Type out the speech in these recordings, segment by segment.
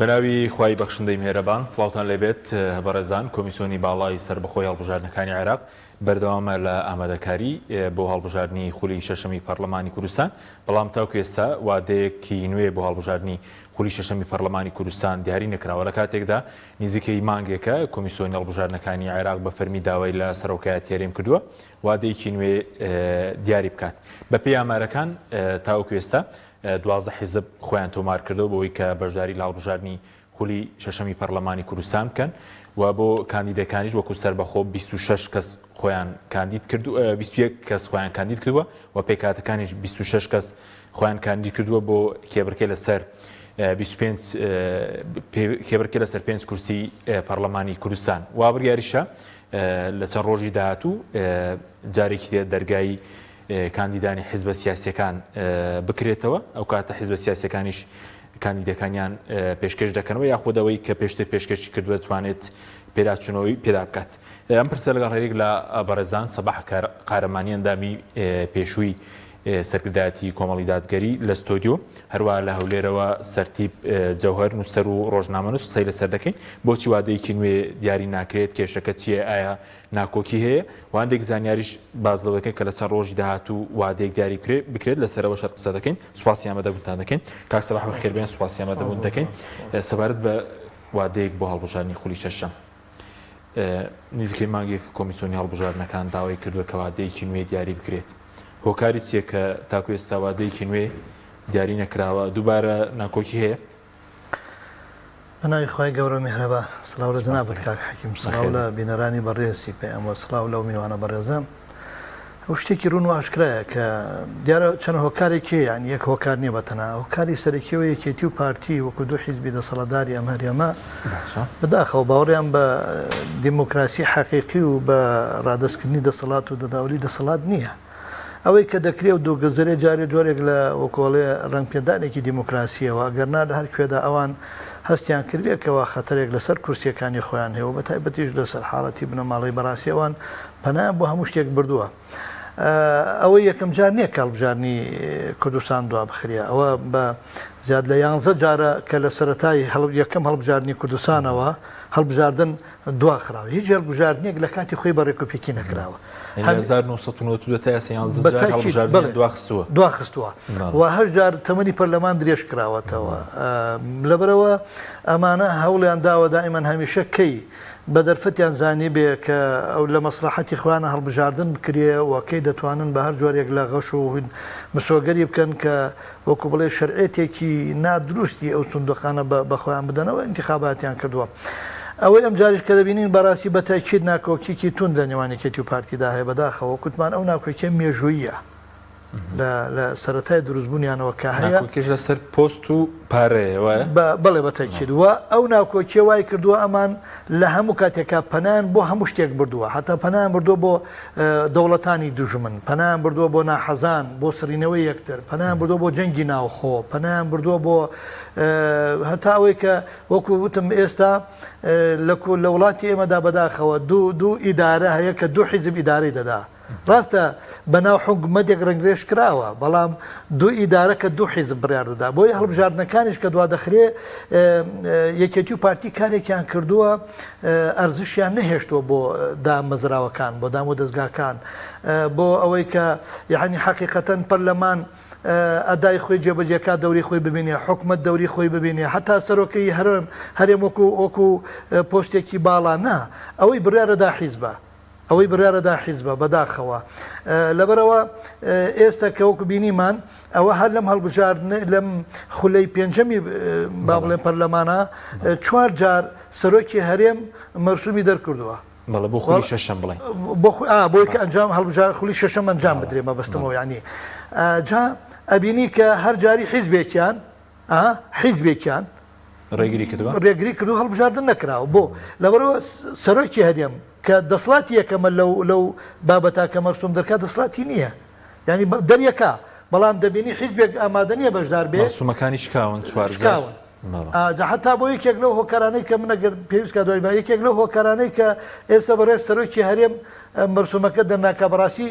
بەناوی خوای بەخشندەی مێرەبان سڵاوتان لێبێت بەڕێزان کۆمیسیۆنی باڵای سربەخۆی هەڵبژاردنەکانی عێراق بەردەوامە لە ئامادەکاری بۆ هەڵبژاردننی خولی شەشەمی پەرلەمانی کوردستان بەڵام تاوکو ئێستا وادەیەکی نوێ بۆ هەڵبژاردننی خولی شەشەمی پەرلەمانی کوردستان دیاری نەکراوە لە کاتێکدا نزیکەی مانگێکە کۆمیسیۆنی هەڵبژاردنەکانی عێراق بە فەرمی داوای لە سەرۆکایەتی هەرێم کردووە وادەیەکی نوێ دیاری بکات بە پێی ئامارەکان تاوکو ئێستا 12 حیزب خۆیان تۆمار کردەوە بۆی کە بەشداری لە هەڵبژاردننی خولی شەشەمی پەرلەمانی کوردستان بکەن و بۆ کاندیدەکانیش وەکو سەربەخۆ 26 کەس خۆیان کاندید کردو 21 کەس خۆیان کاندید کردووە و پێکاتەکانیش 26 کەس خۆیان کاندید کردووە بۆ کێبڕکێ لەسەر 25 کێبڕکێ لەسەر 5 کورسی پەرلەمانی کوردستان وا بڕیاریشە لە چەند ڕۆژی داهاتوو جارێکی دێت دەرگایی کاندیدانی حیزبە سیاسیەکان بکرێتەوە ئەو کاتە حیزبە سیاسیەکانیش کاندیدەکانیان پێشکەش دەکەنەوە یاخودەوەی کە پێشتر پێشکەشی کردووە توانێت پێداچوونەوەی پێدا بکات. ئەم پرسە لەگەڵ هەرێک لە بەڕێزان سەباح قارەمانی ئەندامی پێشووی سەرکردایەتی کۆمەڵی دادگەری لە ستۆدیۆ هەروە لە هەولێرەوە سەرتیب جەوهەر نووسەر و ڕۆژنامەنووس قسەی لەسەر دەکەین بۆچی وادەیەکی نوێ دیاری ناکرێت کێشەکە چییە ئایا ناکۆکی هەیە و هەندێک زانیاریش باز لەوە دەکەن کە لە چەند ڕۆژی داهاتوو وادەیەک دیاری بکرێت لەسەرەوە شەر قسە دەکەین سوپاسی ئامادەبوونتان دەکەین کاک سەباح بەخێربێن سوپاسی ئامادەبوون دەکەین سەبارەت بە وادەیەک بۆ هەڵبژاردننی خولی شەشەم نزیکەی مانگێک کۆمیسیۆنی هەڵبژاردنەکان داوای کردووە کە وادەیەکی نوێ دیاری بکرێت هۆکاری چیە کە تاکو ئێستا وادەیەکی نوێ دیاری نەکراوە دووبارە ناکۆکی هەیە؟ بەناوی خوای گەورە میهرەبا سڵاو لە جەنابەت کاک حەکیم سڵاو لە بینەرانی بەڕێزی پێم سڵاو لەو میوانە بەڕێزم ئەو شتێکی ڕوون و ئاشکرایە کە دیارە چەند هۆکارێکی یان یەک هۆکار نییە بەتەنها هۆکاری سەرەکیەوە یەکێتی و پارتی وەکو دوو حیزبی دەسەڵاتداری ئەم هەرێمە بەداخەوە باوەڕیان بە دیموکراسی حەقیقی و بە ڕادەستکردنی دەسەڵات و دەداوری دەسەڵات نییە ئەوەی کە دەکرێت و دووگەزەرێ جارێ جۆرێک لە وەکۆڵێ ڕەنگپێدانێکی دیموکراسیەوە ئەگەرنا لە هەر کوێدا ئەوان هەستیان کردێکەوە خەتەرێک لەسەر کورسیەکانی خۆیان هەیە و بە تایبەتیش لەسەر حاڵەتی بنەماڵی بەڕاستیەوان پەنا بۆ هەموو شتێک بردووە ئەوەی یەکەم جار نییە کاڵبژاردننی کوردستان دوا بخرێ ئەوە بە زیاد لە 11 جارە کە لە سەرەتای یەکەم هەڵبژاردننی کوردستانەوە هەڵبژاردن دواخراوە هیچ هەڵبژاردنێک لە کاتی خۆی بە ڕێکوپێکی نەکراوە 1992 دواخستووە و هەر جار تەمەنی پەرلەمان درێژ کراوەتەوە لەبەرەوە ئەمانە هەوڵیان داوە دائیمەن هەمیشە کەی بە دەرفەتیان زانی بێ کە ئەو لە مەسلحەتی خوانە هەڵبژاردن بکرێ و کەی دەتوانن بە هەر جۆرێک لە غەش و مسۆگەری بکەن کە وەکو بڵێ شەرعێتێکی نادروستی ئەو سندوقانە بەخۆیان بدەنەوە انتخاباتیان کردووە. ئەوەی ئەم جاریش کە دەبینین بەڕاستی بەتاکید ناکۆکیی تون لە نێوانێکێتی و پارتیدا هەیە بەداخەوە کوتمان ئەو ناکۆکیە مێژوویە لە سەرەتای دروستبوونیانەوە کە هەیە لەسەر پۆست و پارەیە بەڵێ بەتاکید وە ئەو ناکۆکیە وای کردووە ئەمان لە هەموو کاتێکا پەنان بۆ هەموو شتێک بردووە هەتا پەنان بردووە بۆ دەوڵەتانی دوژمن پەنان بردووە بۆ ناحەزان بۆ سرینەوەی یەکتر پەنان بردووە بۆ جەنگی ناوخۆ پەنان بردووە بۆ هەتا ئەوەی کە وەکو وتم ئێستا لە وڵاتی ئێمەدا بەداخەوە دوو ئیدارە هەیە کە دوو حیزب ئیدارەی دەدا ڕاستە بەناو حکومەتێک ڕنگرێش کراوە بەڵام دوو ئیدارە کە دوو حیزب بڕیار دەدا بۆی هەڵبژاردنەکانیش کە دوا دەخرێ یەکێتی و پارتی کارێکیان کردووە ئەرزشیان نەهێشتووە بۆ دامەزراوەکان بۆ دام و دەستگاکان بۆ ئەوەی کە یعنی حەقیقەتەن پەرلەمان ئەدای خۆی جێبەجێکات دەوری خۆی ببینێ حکومت دەوری خۆی ببینێ هەتا سەرۆکەی هەرێم وەکو پۆستێکی باڵا نا ئەوەی بڕیارەدا حیزبە ئەوەی بڕیارەدا حیزبە بەداخەوە لەبەرەوە ئێستا کە وەکو بینیمان ئەوە هەر لەم هەڵبژاردن لەم خولەی پێنجەمی با بڵێن پەرلەمانە 4 جار سەرۆکی هەرێم مەرسومی دەرکردووە بەڵێ بۆ خولی شەشەم بڵێن بۆی کە ئەنجام هەڵبژار خولی شەشەم ئەنجام بدرێ مەبەستمەوە یعنی جا ئەبینی کە هەر جاری حیزبێکیان ڕێگری کردو هەڵبژاردن نەکراوە بۆ لەبەرەوە سەرۆکی هەرێم کە دەسڵاتی یەکەمە لەو بابەتا کە مەرسوم دەکات دەسڵاتی نییە ینی دەریەکە بەڵام دەبینی حیزبێک ئامادە نییە بەشدار بێ سومەکانی شکاون هەتا بۆ یەکێک لەو هۆکارانەی کە منەگەر پێویستکە دوای یەکێک لەو هۆکارانەی کە ئێستا بەڕێز سەرۆکی هەرێم مرسومەکە دەرناکە بەڕاستی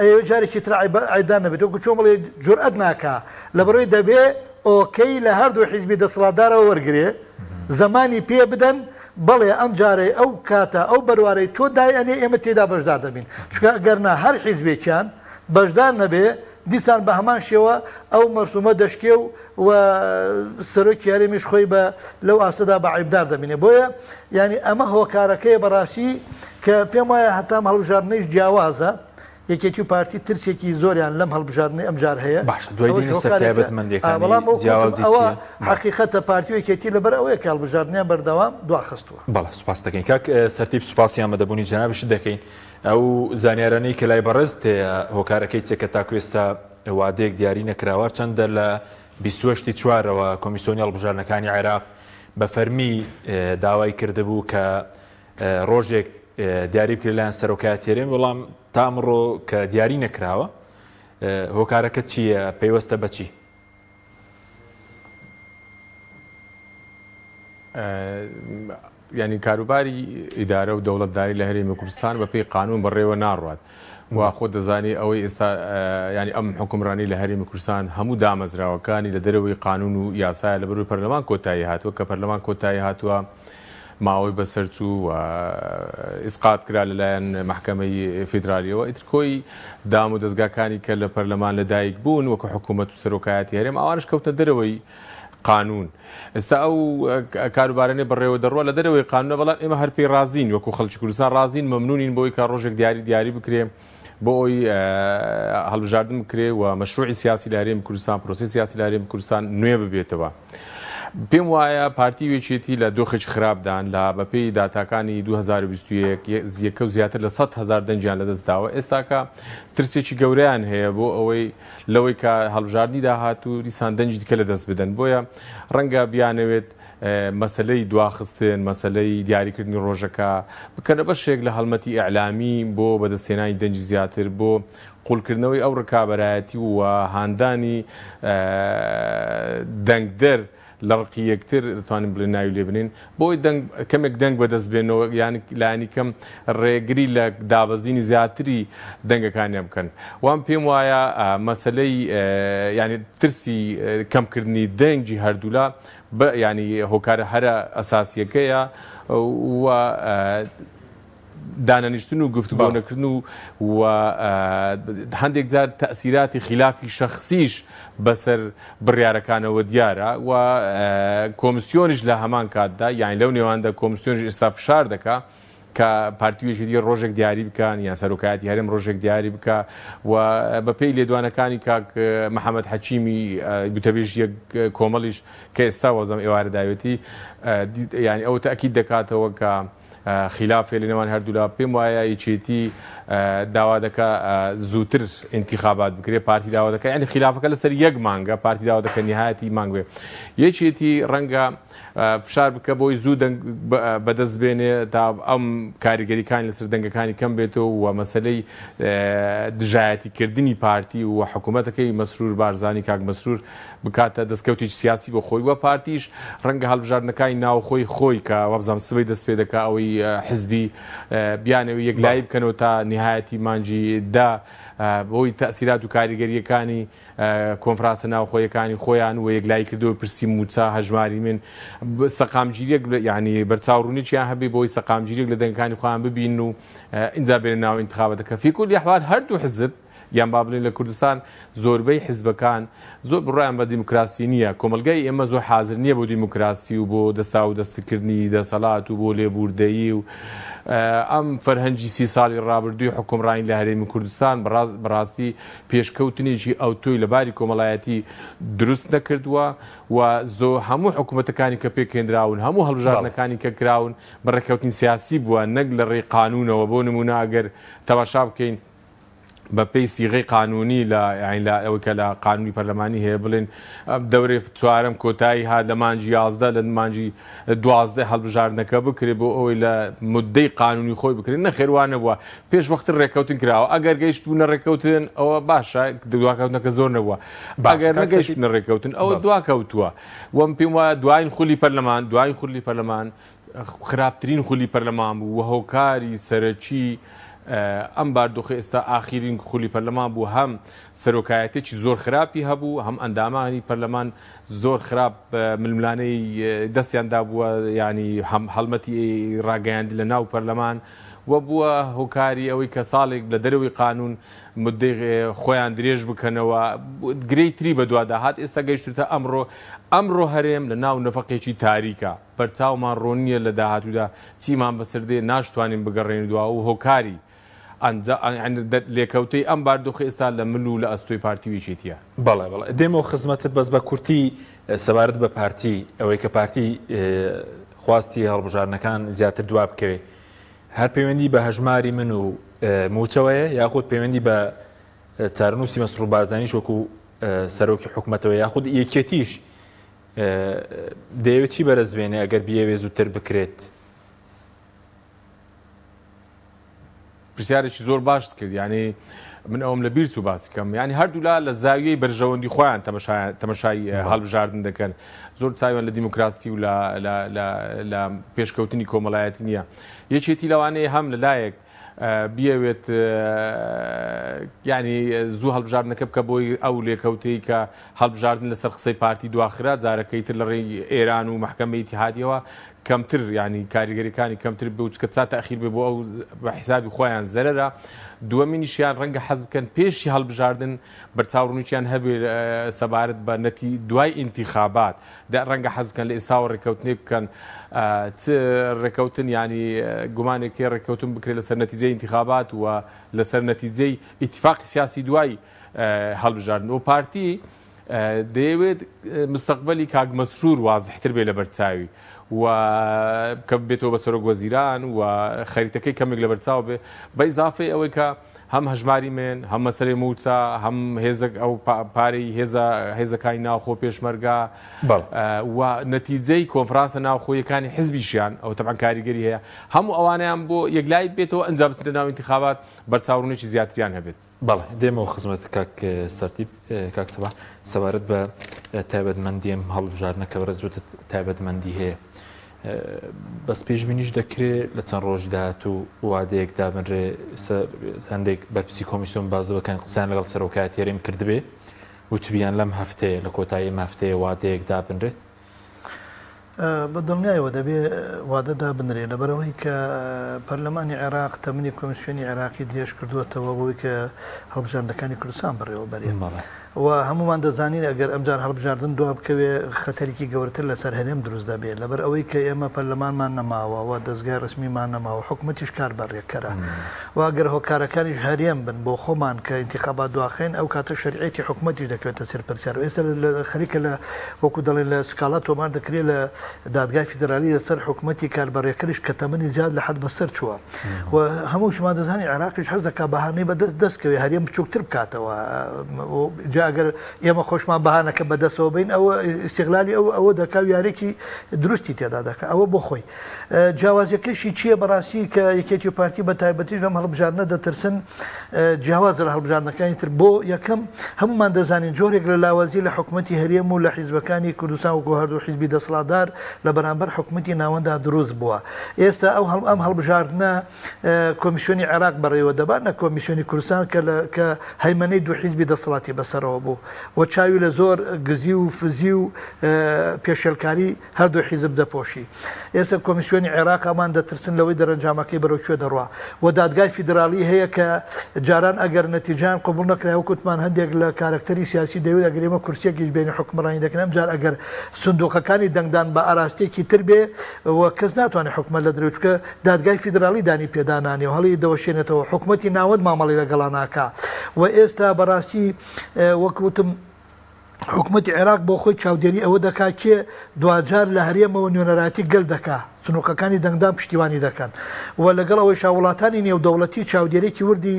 ئەوە جارێکی تر عیدان نەبێت وەکو چۆن بڵێ جورئەت ناکا لەبەرەوەی دەبێ ئۆکەی لە هەردوو حیزبی دەسەڵاتدارەوە وەرگێ زمانی پێ بدەن بەڵێ ئەم جارێ ئەو کاتە ئەو بەروارەی تۆ دایەنێ ئێمە تێدا بەشدار دەبین چکە گەرنا هەر حیزبێکیان بەشدار نەبێ دیسان بە هەمان شێوە ئەو مەرسومە دەشکێ و سەرۆکی یاریمیش خۆی بە لەو ئاستەدا بە عیبدار دەبینێ بۆیە ینی ئەمە هۆکارەکەی بەڕاستی کە پێم وایە هەتام هەڵبژاردنەیش جیاوازە یەکێکی پارتی ترسێکی زۆریان لەم هەڵبژاردنەی ئەمجار هەیە باش دوای دینە تایبەتمەندیەکانی جیاوازی چییە؟ حقیقەتە پارتیوێکێتی لەبەر ئەوەیە کە هەڵبژاردنیان بەردەوام دواخستووە. بەڵێ سوپاس دەکەین کاک سەرتیب سوپاسیان بەدەبوونی جەنابش دەکەین ئەو زانیارانەی کە لای بەڕێز تێ هۆکارەکەی چێکە تاکو ئێستا وادەیەک دیاری نەکراوە چەندە لە 28 چوارەوە کۆمیسیۆنی هەڵبژاردنەکانی عێراق بە فەرمی داوای کردبوو کە ڕۆژێک دیاری بکرێت لایەن سەرۆکایەتی هێرێم وەڵام تا ئەمڕۆ کە دیاری نەکراوە هۆکارەکە چییە پەیوەستە بە چی؟ ینی کاروباری ئیدارە و دەوڵەتداری لە هەرێمی کوردستان بە پێی قانون بەڕێوە ناڕوات وا خۆ دەزانی ئەوەی ئێستا ینی ئەم حکومڕانی لە هەرێمی کوردستان هەموو دامەزراوەکانی لە دەرەوەی قانون و یاسایە لە بەروی پەرلەمان کۆتایی هاتووە کە پەرلەمان کۆتایی هاتووە ماوەی بەسەرچوو و ئیسقات کرا لەلایەن محکەمەی فیدرالیەوە ئیتر کۆی دام و دەستگاکانی کە لە پەرلەمان لەدایک بوون وەکو حکوومەت و سەرۆکایەتی هەرێم ئەوانش کەوتە دەرەوەی قانون ئێستا ئەو کاروبارانێ بەڕێوە دەڕوە لە دەرەوەی قانونە بەڵام ئێمە هەر پێی رازین وەکو خەڵکی کوردستان رازین مەمنونین بۆی کە ڕۆژێک دیاری بکرێ بۆ ئەوی هەڵبژاردن بکرێ و مەشروعی سیاسی لە هەرێمی کوردستان پرۆسی سیاسی لە هەرێمی کوردستان نوێ ببێتەوە. پێم وایە پارتی وێچێتی لە دۆخێک خراپدان لە بەپێی داتاکانی 2021 یەکە و زیاتر لە 100,000 دەنجیان لەدەستداوە ئێستاکە ترسێکی گەورەیان هەیە بۆ ئەوەی لەوەی کە هەڵبژاردننی داهات و دیسان دەنجی دیکە لەدەست بدەن بۆیە ڕەنگە بیانەوێت مەسلەی دواخستن مەسلەی دیاریکردنی ڕۆژەکە بکەنە بەشێک لە هەڵمەتی ئیعلامی بۆ بەدەستێنانی دەنجی زیاتر بۆ قوڵکردنەوەی ئەو ڕکابەرایەتی و هاندانی دەنگدەر لە ڕقی یەکتر دەتوانین بڵێ ناوی لێ بنین بۆی کەمێک دەنگ بەدەست بێنەوە یانی لایانی کەم ڕێگری لە دابەزینی زیاتری دەنگەکانیان بکەن وام پێم وایە مەسلەی ینی ترسی کەمکردنی دەنگی هەردوولا ینی هۆکارە هەرە ئەساسیەکەیە و دانەنیشتن و گفتوگۆ نەکردن و هەندێک جار تەئسیراتی خلافی شەخسیش بەسەر بڕیارەکانەوە دیارە و کۆمیسیۆنیش لە هەمان کاتدا یان لەو نێواندا کۆمیسیۆنیش ئێستا فشار دەکا کە پارتیوێکی ڕۆژێک دیاری بکەن یان سەرۆکایەتی هەرێم ڕۆژێک دیاری بکە و بەپێی لێدوانەکانی کاک محەممەد حەکیمی بتەبێژ یەک کۆمەڵیش کە ئێستا وەزەم ئێوارە داوێتی یانی ئەو تەئکید دەکاتەوە کە خلافێ لە نێوان هەردوولا پێم وایە یەکێتی داوا دەکە زووتر انتخابات بکرێت پارتی داوا دەکە یعنی خلافەکە لەسەر یەک مانگە پارتی داوا دەکە نهایەتی مانگ بێ یەکێتی ڕەنگە فشار بکە بۆی زوو بەدەست بێنێ تا ئەم کاریگەریەکانی لەسەر دەنگەکانی کەم بێتەوە و مەسلەی دژایەتیکردنی پارتی و حکوومەتەکەی مەسرور بارزانی کاک مەسرور بکاتە دەستکەوتێکی سیاسی بۆ خۆی وە پارتیش ڕەنگە هەڵبژاردنەکانی ناوخۆی خۆی کە وەبزانام سبەی دەست پێ دەکا ئەوەی حزبی بیانەوەی یەکلایی بکەنەوە تا نهایەتی مانجی دا بۆی تەئسیرات و کاریگەریەکانی کۆنفرانسە ناوخۆیەکانی خۆیان و یەکلایی کردەوە پرسی موچا هەژماری من سەقامگیریەک یعنی بەرچاوڕوونییان هەبێ بۆی سەقامگیریەک لە دەنگەکانی خۆیان ببین و ئینجا بێنە ناو انتخابەتەکە فی کولی ئەحوال هەردوو حزب یان با بڵێن لە کوردستان زۆربەی حیزبەکان زۆر بڕایان بە دیموکراسی نییە کۆمەلگای ئێمە زۆر حاضر نییە بۆ دیموکراسی و بۆ دەستا و دەستکردنی دەسەڵات و بۆ لێبوردەیی و ئەم فەرهەنگی 30 ساڵی ڕابردووی حکومڕانی لە هەرێمی کوردستان بەڕاستی پێشکەوتنێکی ئەوتۆی لەباری کۆمەڵایەتی دروست نەکردووە و زۆر هەموو حکوومەتەکانی کە پێکێنراون هەموو هەڵبژاردنەکانی کە کراون بەڕێکەوتنی سیاسی بووە نەک لە ڕێی قانونەوە بۆ نمونە ئەگەر تەماشا بکەین بە پێی سیغەی قانونی لە ئەوەی کە لە قانونی پەرلەمانی هەیە بڵێن دەورێ چوارەم کۆتایی هات لە مانجی 11 لە مانجی 12 هەڵبژاردنەکە بکرێت بۆ ئەوەی لە مدەی قانونی خۆی بکرێت نەخێوانە بووە پێش وەختر ڕێکەوتن کراوە ئەگەر گەیشت بوونە ڕێکەوتن ئەوە باشە دواکەوتنەکە زۆر نەبووە ئەگەر نەگەیشت بوونە ڕێکەوتن ئەوە دواکەوتووە وەم پێم وایە دوایین خولی پەرلەمان خراپترین خولی پەرلەمان بوو و هۆکاری سەرەکی ئەم باردۆخی ئێستا ئاخرین خولی پەرلەمان بوو هەم سەرۆکایەتێکی زۆر خراپی هەبوو هەم ئەندامانی پەرلەمان زۆر خراپ ململانەی دەستیاندا بووە ینی هەڵمەتی ڕاگەیاندی لە ناو پەرلەمان وە بووە هۆکاری ئەوەی کە ساڵێک لە دەرەوەی قانون مدەی خۆیان درێژ بکەنەوە گرەیتری بەدووادا هات ئێستا گەیشتە ئەمڕۆ هەرێم لە ناو نەفەقێکی تاریکە پەرچاومان ڕۆنیە لە داهاتوودا چیمان بەسەردێ ناشتوانین بگەڕێن دووە و هۆکاری لێکەوتەی ئەم باردۆخی ئێستا لە من و لە ئەستۆی پارتی ویچێتیە بەڵێ دێمەوە خزمەتت بەس بە کورتی سەبارەت بە پارتی ئەوەی کە پارتی خواستی هەڵبژارنەکان زیاتر دوا بکەوێ هەر پەیوەندی بە هەژماری من و موچەوەیە یاخود پەیوەندی بە چارەنووسی مەسرور بارزانیش وەکو سەرۆکی حکوومەتەوە یاخود یەکێتیش دەیەوێت چی بەرەزبێنێ ئەگەر بیەوێ زووتر بکرێت پرسیارێکی زۆر باش کرد ینی من ئەوم لە بیر چوو باسی کەم ینی هەردوولا لە زاویەی بەرژەوەندی خۆیان تەمەشای هەڵبژاردن دەکەن زۆر چاویان لە دیموکراسی و لە پێشکەوتنی کۆمەڵایەتی نییە یەکێتی لەوانەیە هەم لەلایەک بیاوێت ینی زوو هەڵبژاردنەکە بکە بۆی ئەو لێکەوتەی کە هەڵبژاردن لەسەر قسەی پارتی دواخرا جارەکەی تر لە ڕێی ئێران و محکەمەی ئیتیحادیەوە کەمتر ینی کاریگەریەکانی کەمتر بێ و چکە چاتە ئەخیر بێ بۆ ئەو بە حیسابی خۆیان زەرەرە دووەمینیشیان ڕەنگە حەز بکەن پێشی هەڵبژاردن بەرچاوڕوونیان هەبێ سەبارەت بە نەتی دوای ئینتیخابات ڕەنگە حەز بکەن لە ئێستاوە ڕێکەوتنێ بکەن ڕێکەوتن ینی گومانێکی ڕێکەوتن بکرێت لەسەر نەتیجەی ئینتیخابات و لەسەر نەتیجەی ئیتیفاقی سیاسی دوای هەڵبژاردن و پارتی دەیەوێت مستەقبەلی کاک مەسرور وازحتر بێ لە بەرچاوی و کە بێتەوە بە سەرۆک وەزیران و خەریتەکەی کەمێک لە بەرچاو بێ بە ئیزافەی ئەوەی کە هەم هەژماری من هەم مەسەرەی موچە هەم هێزە ئەو پارەی هێزەکانی ناوخۆ پێشمەرگا و نەتیجەی کۆنفرانسە ناوخۆیەکانی حزبیشیان ئەو تەبعاً کاریگەری هەیە هەموو ئەوانیان بۆ یەکلایت بێتەوە ئەنجام بدەن ناو ئینتیخابات بەرچاوڕوونێکی زیاتریان هەبێت بەڵێ دێمەوە خزمەت کاک سەرتیب کاک سەباح سەبارەت بە تایبەتمەندیم هەڵبژاردنەکە بەرەزوتت تایبەتمەندی هەیە بەس پێشبینیش دەکرێت لە چەند ڕۆژ داهاتوو وادەیەک دابنرێ هەندێک بەرپرسی کۆمیسیۆن بازەوەکان قسەیان لەگەڵ سەرۆکایەتی هەرێم کردبێ وتبیان لەم هەفتەیە لە کۆتایی ئەم هەفتەیە وادەیەک دابنرێت بە دڵنیایەوە دەبێ وادە دابنرێ لەبەرەوەی کە پەرلەمانی عێراق تەمەنی کۆمیسیۆنی عێراقی درێژ کردووەتەوە بۆی کە هەڵبژاردنەکانی کوردستان بڕێوە بەرێ و هەمومان دەزانین ئەگەر ئەمجار هەڵبژاردن دوا بکەوێ خەتەرێکی گەورەتر لەسەر هەرێم دروست دەبێت لەبەر ئەوەی کە ئێمە پەرلەمانمان نەماوە و دەستگای ڕسمیمان نەماوە حکوومەتیش کار بەڕێکەرە و ئەگەر هۆکارەکانیش هەرێم بن بۆ خۆمان کە ئینتیخابات دواخێن ئەو کاتە شەریعەتی حکوومەتیش دەکەوێتە سەرپەرچار ئێستا خەریکە لە وەکو دەڵێن لە سکاڵات تۆمار دەکرێت لە دادگای فیدرالی لەسەر حکوومەتی کاربەڕێکەریش کە تەمەنی زیاد لە حد بەسەر چووە و هەمووشمان دەزانی عێراقیش حەز دەکا بەهانەی بەدەست دەستکەوێ هەرێم بچووکتر بکاتەوە جا ئەگەر ئێمە خۆشمان بەهانەکە بەدەستەوە بین ئەوە استیغلالی ئەوە دەکا یاریکی دروستی تێدا دەکە ئەوە بۆ خۆی جیاوازیەکەشی چییە بەڕاستی کە یەکێتی پارتی بە تایبەتیش لەم هەڵبژاردنە دەترسن جیاواز لە هەڵبژاردنەکانی تر بۆ یەکەم هەمومان دەزانین جۆرێک لە لاوازی لە حکوومەتی هەرێم و لە حیزبەکانی کوردستان و هەردوو حیزبی دەسەڵاتدار لە بەرامبەر حکوومەتی ناوەندا دروست بووە ئێستا ئەم هەڵبژاردنە کۆمیسیۆنی عێراق بەڕێوە دەبانە کۆمیسیۆنی کوردستان کە هەیمەنەی دوو حیزبی دەسەڵاتی بەسەرەوە بوو و چاوی لە زۆر گزی و فزی و پێشەلکاری هەردوو حیزب دەپۆشی ئێستا کۆمیسیۆنی عێراقمان دەترسن لەوەی دەرەنجامەکەی بەرەوکوێ دەڕوا و دادگای فیدرالی هەیە کە جاران ئەگەر نەتیجان قبول نەکرایەوە کوتمان هەندێک لە کارکتەری سیاسی دەوێت ئەگەر ئێمە کورسێکیش بینی حکومڕانی دەکەن جار ئەگەر سندوقەکانی دەنگدان بە ئاراستێکی تر بێ و کەس ناتوانێت حکومەت لە درێچکە دادگای فیدرالی دانی پێدانانی و هەڵی دەوەشێنێتەوە حکومەتی ناوەند مامەڵی لەگەڵا ناکا و ئێستا بەڕاستی وەکوتم حکوومەتی عێراق بۆ خۆی چاودێری ئەوە دەکات کێ دوجار لە هەرێمەوە نوێنەراتی گەل دەکا سنووقەکانی دەنگدان پشتیوانی دەکەن و لەگەڵ ئەوەی شاوڵاتانی نێودەوڵەتی چاودێرێکی وردی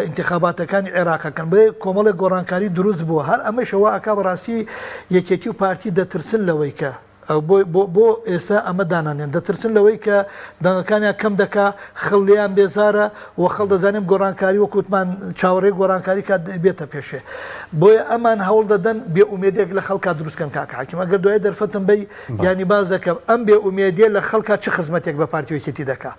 ئینتیخاباتەکانی عێراقەکەن بێ کۆمەڵێک گۆڕانکاری دروست بووە هەر ئەمەشەوە ئەکا بەڕاستی یەکێتی و پارتی دەترسن لەوەی کە بۆ ئێستا ئەمە دانانێن دەترسن لەوەی کە دەنگەکانیان کەم دەکا خڵیان بێزارە و خەڵ دەزانێم گۆڕانکاری وەکوتمان چاوەڕێی گۆڕانکاری کات بێتە پێشێ بۆیە ئەمان هەوڵ دەدەن بێ ئومێدێک لە خەڵکا دروستکەن کاک حاکیم ئەگەر دوای دەرفەتم بی ینی باز دەکەم ئەم بێ ئومێدیە لە خەڵکا چه خزمەتێک بە پارتی یەکێتی دەکا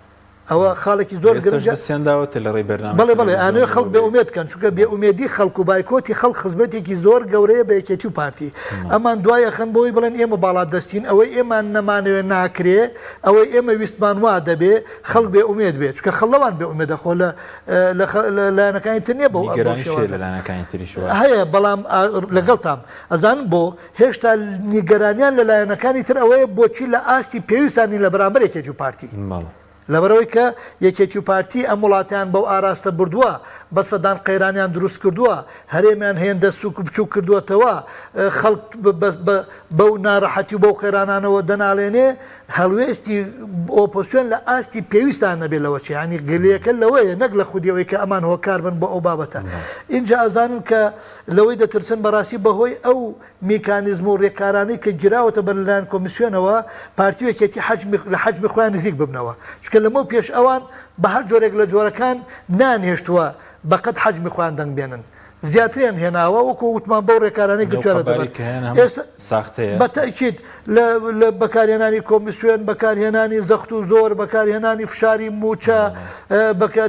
ئەوە خاڵێکی زۆر گرنگە دەستیانداوەتە لە ڕێی بەرنامە بەڵێ بڵێ ئەنوێ خەڵک بێ ئومێدکەن چونکە بێ ئومێدی خەڵک و بایکۆتی خەڵک خزمەتێکی زۆر گەورەیە بە یەکێتی و پارتی ئەمان دوایە خەن بۆی بڵێن ئێمە باڵا دەستین ئەوەی ئێمان نەمانەوێ ناکرێ ئەوەی ئێمە ویستمان وا دەبێ خەڵک بێ ئومێد بێت چونکە خەڵەوان بێ ئومێدە خۆ لە لایەنەکانی تر نییە بۆ هەیە بەڵام لەگەڵ تام ئەزانم بۆ هێشتا نیگەرانیان لە لایەنەکانی تر ئەوەیە بۆچی لە ئاستی پێویستانی لە بەرامبەر یەکێتی و پارتی لەبەرەوەی کە یەکێتی و پارتی ئەم وڵاتیان بەو ئاراستە بردووە بە سەدان قەیرانیان دروست کردووە هەرێمیان هێندە سوک و بچوو کردووەتەوە خەڵک بەو ناڕەحەتی و بەو قەیرانانەوە دەناڵێنێ هەڵوێستی ئۆپۆسیۆن لە ئاستی پێویستان نەبێت لەوە چی ینی گلەکە لەوەیە نەک لە خودیەوەی کە ئەمان هۆکار بن بۆ ئەو بابەتە اینجا ئەزانن کە لەوەی دەترسن بەڕاستی بەهۆی ئەو میکانیزم و ڕێکارانەی کە گیراوەتە بەر لەلایەن کۆمیسیۆنەوە پارتیوێکێتی لە حەجمی خۆیان نزیک ببنەوە چکە لەمە پێش ئەوان بە هەر جۆرێک لە جۆرەکان نانهێشتووە بەقەت حەجمی خۆیان دەنگ بێنن زیاتریان هێناوە وەکو وتمان بەو ڕێکارانەی گوتوانە دەبێت بەتەکیید لە بەکارهێنانی کۆمیسیۆن بەکارهێنانی زەخت و زۆر بەکارهێنانی فشاری موچە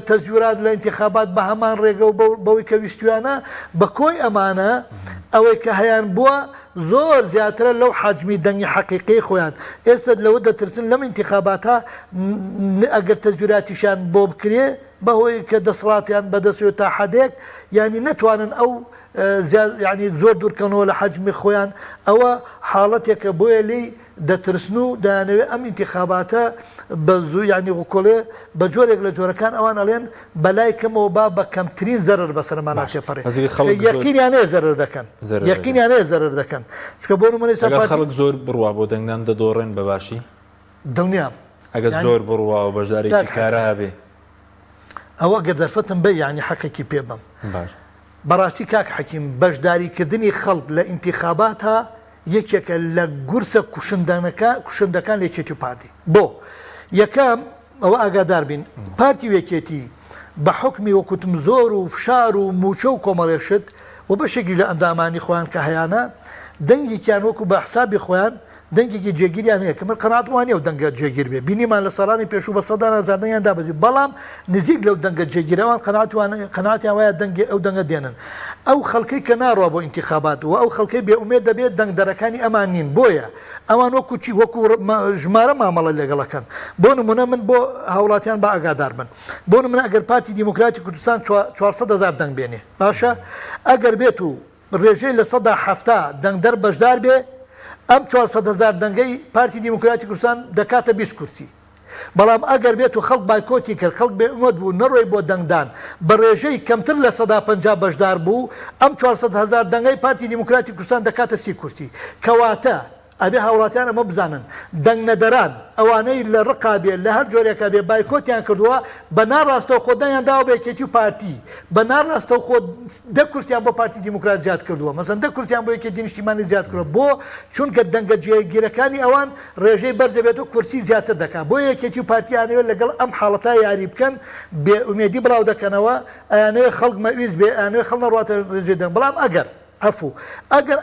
تەزویرات لە ئینتیخابات بە هەمان ڕێگە و بەوەی کە ویستویانە بە کۆی ئەمانە ئەوەی کە هەیان بووە زۆر زیاترە لەو حەجمی دەنگی حەقیقی خۆیان ئێستا لەوە دەترسن لەم ئینتیخاباتە ئەگەر تەزویراتیشان بۆ بکرێ بەهۆی کە دەسڵاتیان بەدەستێت تا حەدێک ینی نەتوانن ئەو ینی زۆر دوورکەنەوە لە حەجمی خۆیان ئەوە حاڵەتێکە بۆیە لی دەترسن و دەیانەوێت ئەم ئینتیخاباتە بە زوو ینی وکۆڵێ بە جۆرێک لە جۆرەکان ئەوان ئەڵێن بەلای کەمەوە با بە کەمترین زەرر بەسەرمانە تێپەڕێ یەقینیانەیە زەرر دەکەن یەقینیانەیە زەرر دەکەن چکە بۆ نمونەی خەڵک زۆر بڕوا بۆ دەنگدان دەدۆڕێن بەباشی دڵنیام ئەگەر زۆر بڕوا و بەشدارێکی کارە هەبێ ئەوە گەدەرفەتم بێ ینی حەقێکی پێ بم بەڕاستی کاک حەکیم بەشداریکردنی خەڵک لە ئینتیخاباتە یەکێکە لە گورسە کوشندەکان لە یەکێتی و پارتی بۆ یەکەم ئەوە ئاگادار بین پارتی وێکێتی بە حکمی وەکوتم زۆر و فشار و موچە و کۆمەڵێشت و بەشێکی لە ئەندامانی خۆیان کە هەیەە دەنگێکیان وەکو بە حسابی خۆیان دەنگێکی جێگیریان هەیە کە من قەناعاتوانە و دەنگە جێگیر بێ بینیمان لە ساڵانی پێشوو بە سەدان هەزاردەنگیان دابەزی بەڵام نزیک لەو دەنگە جێگیرەوان قەناعاتیان وایە ئەو دەنگە دێنن ئەو خەڵکەی کە ناڕوا بۆ ئینتیخابات و ئەو خەڵکەی بێئومێد دەبێت دەنگدەرەکانی ئەمان نین بۆیە ئەوان وەکو چی وەکو ژمارە مامەڵە لەگەڵەکەن بۆ نمونە من بۆ هاوڵاتیان بە ئاگادار بن بۆ نمونە ئەگەر پارتی دیموکراتی کوردستان 400,000 دەنگ بێنێ باشە ئەگەر بێت و ڕێژەی لە 170 دەنگدەر بەشدار بێ ئەم 400,000 دەنگەی پارتی دیموکراتی کوردستان دەکاتە 20 کورسی بەڵام ئەگەر بێت و خەڵک بایکۆتی کرد خەڵک بێئومێد بوو نەڕۆی بۆ دەنگدان بە ڕێژەی کەمتر لە 150 بەشدار بوو ئەم 400,000 دەنگەی پارتی دیموکراتی کوردستان دەکاتە 30 کورسی کەواتە ئەبێ هاوڵاتیان ئەمە بزانن دەنگ نەدەران ئەوانەی لە ڕقابێ لە هەر جۆرێکە بێ بایکۆتیان کردووە بە ناڕاستەوە خۆدایان داوە بە یەکێتی و پارتی بە ناڕاستەوە خۆ دە کورسیان بۆ پارتی دیموکرات زیاد کردووە مەسەن دە کورسیان بۆ یەکێتی نیشتیمانی زیاد کردووە بۆ چونکە دەنگە جێگیرەکانی ئەوان ڕێژەی بەرزەبێت و کورسی زیاتر دەکات بۆ یەکێتی و پارتیانەوێت لەگەڵ ئەم حاڵەتە یاری بکەن بێئومێدی بڵاو دەکەنەوە ئەیانەیە خەڵک مەویست بێ ئەیانەیە خەڵ نەڕاتە ڕێژەی دەنگ بەڵام ئەگەر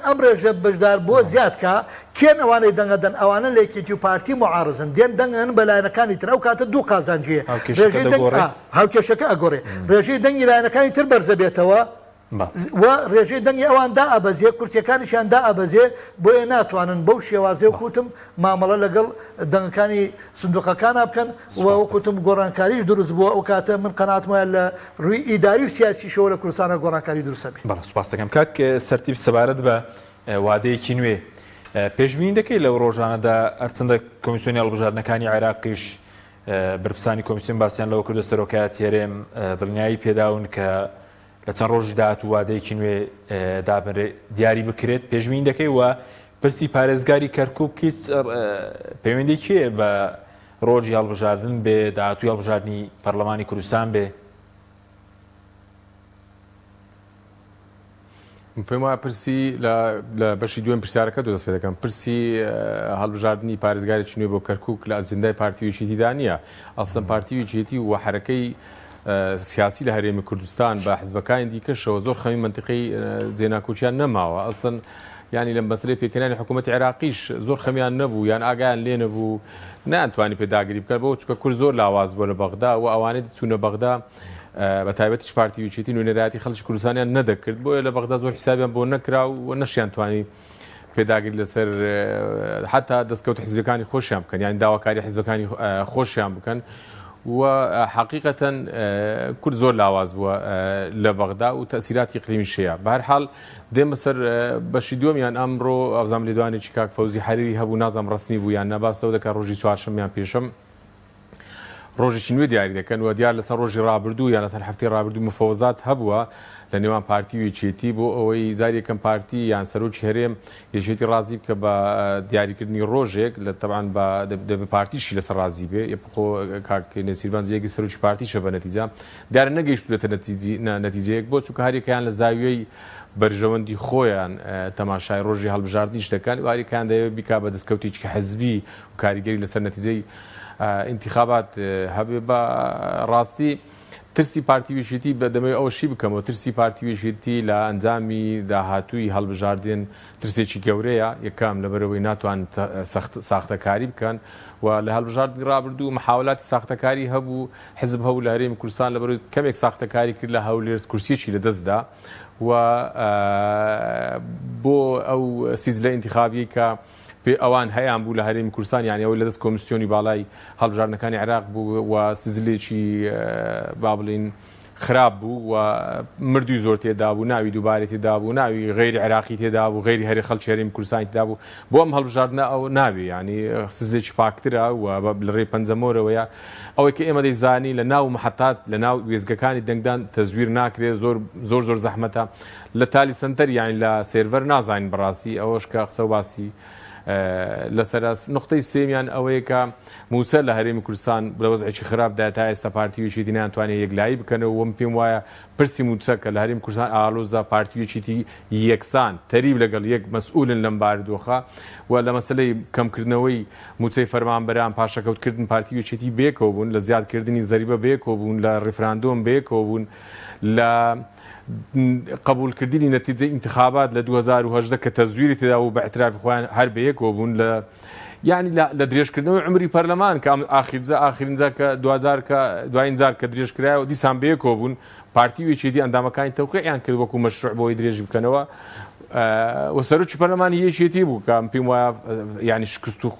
ئەم ڕێژە بەشدار بۆ زیادکە کێن ئەوانەی دەنگەدەن ئەوانە لە یەکێتی و پارتی معارزن دێن دەنگن بە لایەنەکانی تر ئەو کاتە دوو قازانجیە هاوکێشەکە ئەگۆڕێ ڕێژەی دەنگی لایەنەکانی تر بەرزە بێتەوە و ڕێژەی دەنگی ئەواندا ئەبەزێ کورسیەکانیشیاندا ئەبەزێ بۆیە ناتوانن بەو شێوازێ و کوتم مامەڵە لەگەڵ دەنگەکانی سندوقەکانە بکەن و وەکوتم گۆڕانکاریش دروست بووە ئەو کاتە من قەناعەتمە لە ڕووی ئیداری و سیاسیشەوە لە کوردستانە گۆڕانکاری دروستە بێت. بەڵێ سوپاس دەکەم کاک سەرتیب سەبارەت بە وادەیەکی نوێ پێشبینی دەکەی لەو ڕۆژانەدا هەرچەندە کۆمیسیۆنی هەڵبژاردنەکانی عێراقیش بەرپرسانی کۆمیسیۆن باسییان لەوە کردە سەرۆکایەت هێرێم دڵنیایی پێداون کە لە چەند ڕۆژی داهات و وادەیەکی نوێ دیاری بکرێت پێشبینی دەکەی و پرسی پارێزگاری کەرکووک پەیوەندێکی بە ڕۆژی هەڵبژاردن بێ داهاتووی هەڵبژاردننی پەرلەمانی کوردستان بێ پێم وایە پرسی لە بەشی دوێن پرسیارەکە دەست پێ دەکەم پرسی هەڵبژاردننی پارێزگارێکی نوێ بۆ کەرکووک لە ئەجندای پارتیویچێتیدا نیە ئەسڵەن پارتیویچێتی و حرەکەی سیاسی لە هەرێمی کوردستان بە حزبەکانی دیکەشەوە زۆر خەمی منتیقی جێناکۆچیان نەماوە ئەسڵەن ینی لەم بەسەرەی پێکەنانی حکوومەتی عێراقیش زۆر خەمیان نەبوو یان ئاگایان لێ نەبوو ناتوانانی پێداگیری بکات بۆ چکە کورد زۆر لاواز بووە لە بەغدا و ئەوانەی چوونە بەغدا بە تایبەتیش پارتی وچێتی نوێنەرایەتی خەڵکی کوردستانیان نەدەکرد بۆیە لە بەغدا زۆر حسابیان بۆ نەکرا و نەشیان توانی پێداگیر لەسەر حتا دەستکەوت حیزبەکانی خۆشیان بکەن یان داواکاری حیزبەکانی خۆشیان بکەن و حقیقەتەن کورد زۆر لاواز بووە لە بەغدا و تەسیراتی اقلیمی شەیە بە هەر حاڵ دێمە سەر بەشی دووەمیان ئەمڕۆ ئەوزام لێدوانێکی کاک فەوزی حەریری هەبوو نازانم ڕسمی بوو یان نەباستەوە دەکات ڕۆژی چوارشەممیان پێشەم ڕۆژێکی نوێ دیاری دەکەن و دیار لەسەر ڕۆژی ڕابردوو یان لەسەر هەفتەی ڕابردوو مفەوزات هەبووە لە نێوان پارتی و یەکێتی بۆ ئەوەی جاری یەکەم پارتی یان سەرۆکی هەرێم یەکێتی ڕازی بکە بە دیاریکردنی ڕۆژێک لە تەبعاً بە پارتیشی لەسەر ڕازی بێ یەخۆ کاک نێسیروان جێگی سەرۆکی پارتیشە بە نەتیجە دیارە نەگەیشتوێتە نەتیجەیەک بۆ چونکە هەریەکەیان لە زاویەی بەرژەوەندی خۆیان تەماشای ڕۆژی هەڵبژاردنیش دەکەن و هەریەکەیان دەیەوێت بیکا بە دەستکەوتێکی حەزبی و کاریگەری لەسەر نەتیجەی انتخابات هەبێ بە ڕاستی ترسی پارتی وێشێتی بەدەمەوەی ئەوەشی بکەمەوە ترسی پارتی وێشێتی لە ئەنجامی داهاتووی هەڵبژاردن ترسێکی گەورەیە یەکەم لەبەرەوەی ناتوان ساختەکاری بکەن و لە هەڵبژاردننی ڕابردوو محاولاتی ساختەکاری هەبوو حزب هەبوو لە هەرێمی کوردستان لەبەرەوەی کەمێک ساختەکاری کرد لە هەولێر کورسیەکی لەدەستدا و بۆ ئەو سیزلە انتخابی کە پێ ئەوان هەیان بوو لە هەرێمی کوردستان یانی ئەوەی لەدەست کۆمیسیۆنی باڵای هەڵبژاردنەکانی عێراق بوو و سزلێکی با بڵین خراپ بوو و مردوی زۆر تێدا بوو ناوی دووبارە تێدا بوو ناوی غیری عێراقی تێدا بوو غیری هەری خەڵکی هەرێمی کوردستانی تێدا بوو بۆ ئەم هەڵبژاردنە ئەو ناوی ینی سزلێکی پاکترە و لە ڕێی پەنجەمۆرەوەیە ئەوەی کە ئێمە دەیزانی لە ناو محەتات لە ناو وێزگەکانی دەنگدان تەزویر ناکرێت زۆر زەحمەتە لە تالی سنتەر یانی لە سێرڤەر نازانین بەڕاستی ئەوەش کە قسە و باسی لەسەر نقطەی سێمیان ئەوەیە کە موسە لە هەرێمی کوردستان لە وەزعێکی خراپدا تا ئێستا پارتی وێشێتی ناتوانێت یەکلایی بکەنەوە وەم پێم وایە پرسی موچە کە لە هەرێمی کوردستان ئالۆزا پارتی وێشێتی یەکسان تەریب لەگەڵ یەک مەسئولن لەم بارودۆخە و لە مەسلەی کەمکردنەوەی موچەی فەرمانبەران پاشەکەوتکردن پارتی وێشێتی بێکەوە بوون لە زیادکردنی زەریبە بێکەوە بوون لە ڕیفراندۆم بێکەوە بوون لە قبولکردنی نەتیجەی انتخابات لە 2010 کە تەزویری تێدا و بە اعترافی خۆیان هەر بەیەکەوە بوون لە یعنی لە درێژکردنەوەی عمری پەرلەمان کە ئاخرینجا کە دوایین جار کە درێژکرایەوە دیسان بەیەکەوە بوون پارتی وێچێتی ئەندامەکانی تەوقیعیان کرد وەکو مەشروع بۆی درێژی بکەنەوە و سەرۆکی پەرلەمانی یەکێتی بوو کە پێم وایە ینی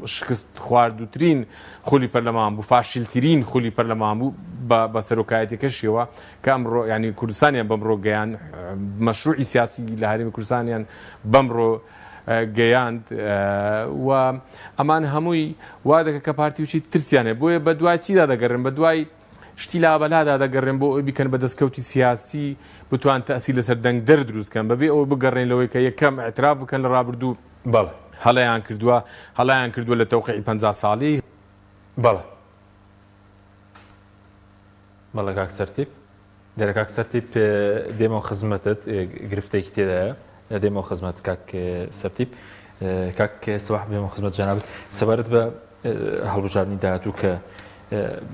شکست خواردووترین خولی پەرلەمان بوو فاشیلترین خولی پەرلەمان بوو بە سەرۆکایەتێکەشیەوە کە ئەمڕۆ ینی کوردستانیان بەمڕۆ گەیان مەشروعی سیاسی لە هەرێمی کوردستانیان بەمڕۆ گەیاند و ئەمان هەمووی وا دەکە کە پارتی وچی ترسیانێ بۆیە بە دوای چیدا دەگەڕن بە دوای شتی لابەلادا دەگەڕێن بۆ ئەوی بیکەن بە دەستکەوتی سیاسی بتوان تەسی لەسەر دەنگدەر دروستکەن بەبێ ئەوە بگەڕێن لەوەی کە یەکەم ئەعتراف بکەن لە ڕابردوو هەڵەیان کردووە لە تەوقیعی 50 ساڵی بەڵێ کاک سەرتیب دەرە کاک سەرتیب دێمەوە خزمەتت گرفتێکی تێدایە دێمەوە خزمەت کاک سەرتیب کاک سەواح بێمەوە خزمەت جەنابەت سەبارەت بە هەڵبژاردننی داهاتوو کە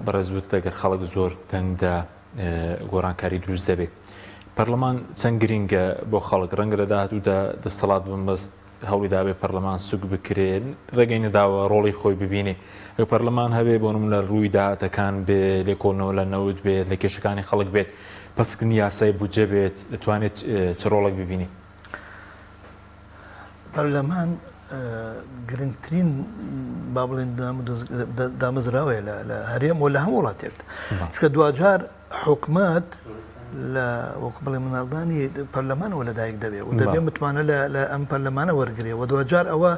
بەڕێزوت دەگەر خەڵک زۆر تەنگدا گۆڕانکاری دروست دەبێت پەرلەمان چەند گرینگە بۆ خەڵک ڕەنگە لە داهاتوودا دەسەڵات بمبەست هەوڵی دابێ پەرلەمان سوک بکرێن ڕێگەی نەداوە ڕۆڵی خۆی ببینێ پەرلەمان هەبێ بۆ نمونە ڕووی داهاتەکان بێ لێکۆڵنەوە لە نەوت بێت لە کێشەکانی خەڵک بێت پەسکردنی یاسای بودجە بێت دەتوانێت چ ڕۆڵێک ببینی پەرلەمان گرنگترین با بڵێن دامەزراوەیە لە هەرێم و لە هەموو وڵاتێک چکە دوجار حکومەت لە وەکو بڵێ مناڵدانی پەرلەمانەوە لەدایک دەبێت و دەبێت متمانە لە ئەم پەرلەمانە وەرگێ و دوجار ئەوە